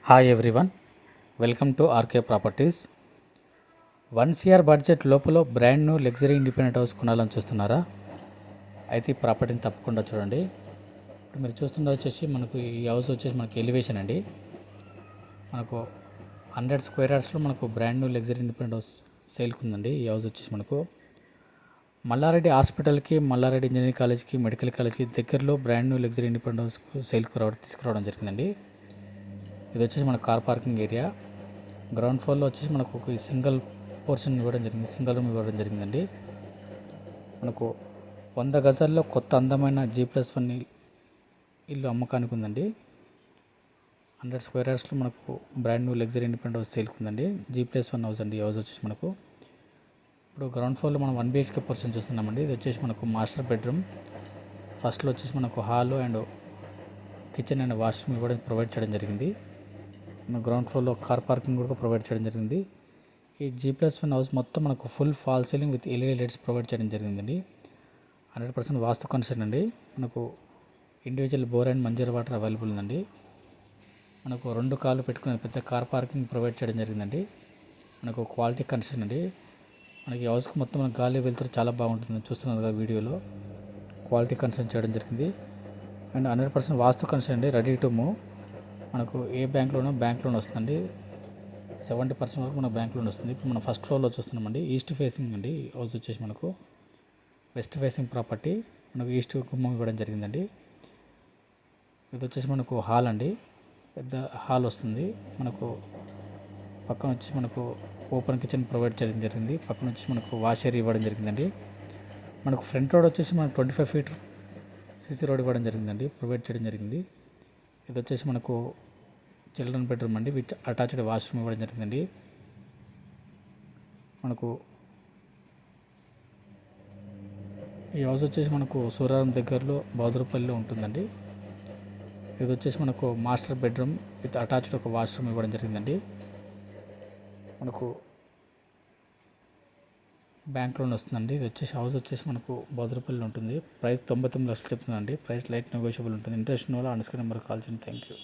Hi everyone, welcome to RK Properties. 1 CR budget లోపల brand new luxury independent house కొనాలని చూస్తున్నారా? అయితే ఈ ప్రాపర్టీని తప్పకుండా చూడండి. ఇప్పుడు మీరు చూస్తున్నది వచ్చేసి మనకు ఈ హౌస్ వచ్చేసి మనకు ఎలివేషన్ అండి. మనకు 100 స్క్వేర్ యార్డ్స్లో మనకు brand new luxury independent house సేల్కి ఉందండి. ఈ హౌస్ వచ్చేసి మనకు మల్లారెడ్డి హాస్పిటల్కి, మల్లారెడ్డి ఇంజనీరింగ్ కాలేజ్కి, మెడికల్ కాలేజ్కి దగ్గరలో బ్రాండ్ న్యూ లగ్జరీ ఇండిపెండెంట్ హౌస్కు సేల్కి తీసుకురావడం జరిగిందండి. ఇది వచ్చేసి మన కార్ పార్కింగ్ ఏరియా. గ్రౌండ్ ఫ్లోర్లో వచ్చేసి మనకు ఒక సింగిల్ పోర్షన్ ఇవ్వడం జరిగింది, సింగిల్ రూమ్ ఇవ్వడం జరిగిందండి. మనకు 100 గజాల్లో కొత్త అందమైన G+1 ఇల్లు అమ్మకానికి ఉందండి. 100 స్క్వేర్ యార్డ్స్లో మనకు brand new luxury independent house సేల్కి ఉందండి. G+1 హౌస్ అండి. ఈ హౌస్ వచ్చేసి మనకు ఇప్పుడు గ్రౌండ్ ఫ్లోర్లో మనం 1 BHK పోర్షన్ చూస్తున్నామండి. ఇది వచ్చేసి మనకు మాస్టర్ బెడ్రూమ్. ఫస్ట్లో వచ్చేసి మనకు hall and kitchen and washroom ఇవ్వడం ప్రొవైడ్ చేయడం జరిగింది. మన గ్రౌండ్ ఫ్లోర్లో కార్ పార్కింగ్ కూడా ప్రొవైడ్ చేయడం జరిగింది. ఈ G+1 హౌస్ మొత్తం మనకు full false ceiling with LED lights provide చేయడం జరిగిందండి. 100% వాస్తు కన్స్ట్రక్షన్ అండి. మనకు individual bore and Manjira water available ఉందండి. మనకు 2 కార్లు పెట్టుకునే పెద్ద కార్ పార్కింగ్ ప్రొవైడ్ చేయడం జరిగిందండి. మనకు క్వాలిటీ కన్స్ట్రక్షన్ అండి. మనకి హౌస్కి మొత్తం మన గాలి వెళ్తారు చాలా బాగుంటుంది, చూస్తున్నారు కదా వీడియోలో. క్వాలిటీ కన్స్ట్రక్షన్ చేయడం జరిగింది అండ్ 100% వాస్తు కన్స్ట్రక్షన్ అండి. Ready to move. మనకు ఏ బ్యాంక్ లోన్ వస్తుందండి. 70% వరకు మన బ్యాంక్ లోన్ వస్తుంది. ఇప్పుడు మనం ఫస్ట్ ఫ్లోర్లో చూస్తున్నామండి. ఈస్ట్ ఫేసింగ్ అండి హౌస్ వచ్చేసి మనకు వెస్ట్ ఫేసింగ్ ప్రాపర్టీ. మనకు ఈస్ట్ గుమ్మం ఇవ్వడం జరిగిందండి. ఇది వచ్చేసి మనకు హాల్ అండి, పెద్ద హాల్ వస్తుంది. మనకు పక్కన వచ్చి మనకు ఓపెన్ కిచెన్ ప్రొవైడ్ చేయడం జరిగింది. పక్కన వచ్చి మనకు వాష్ ఏరియా ఇవ్వడం జరిగిందండి. మనకు ఫ్రంట్ రోడ్ వచ్చేసి మనకు 25 feet CC రోడ్ ఇవ్వడం జరిగిందండి, ప్రొవైడ్ చేయడం జరిగింది. ఇది వచ్చేసి మనకు చిల్డ్రన్ బెడ్రూమ్ అండి, విత్ అటాచ్డ్ వాష్రూమ్ ఇవ్వడం జరిగిందండి. మనకు ఈ హౌస్ వచ్చేసి మనకు సూరారం దగ్గరలో బౌదరపల్లిలో ఉంటుందండి. ఇది వచ్చేసి మనకు మాస్టర్ బెడ్రూమ్ విత్ అటాచ్డ్ ఒక వాష్రూమ్ ఇవ్వడం జరిగిందండి. మనకు బ్యాంక్ లోన్ వస్తుందండి. ఇది వచ్చేసి హౌస్ వచ్చేసి మనకు బౌదరపల్లిలో ఉంటుంది. ప్రైస్ 99 లక్షలు చెప్తుందండి. ప్రైస్ లైట్ నెగోషియబుల్ ఉంటుంది. ఇంట్రెస్ట్ ఉన్న వాళ్ళు అండర్స్క్రీన్ నెంబర్ కాల్ చేయండి. Thank you.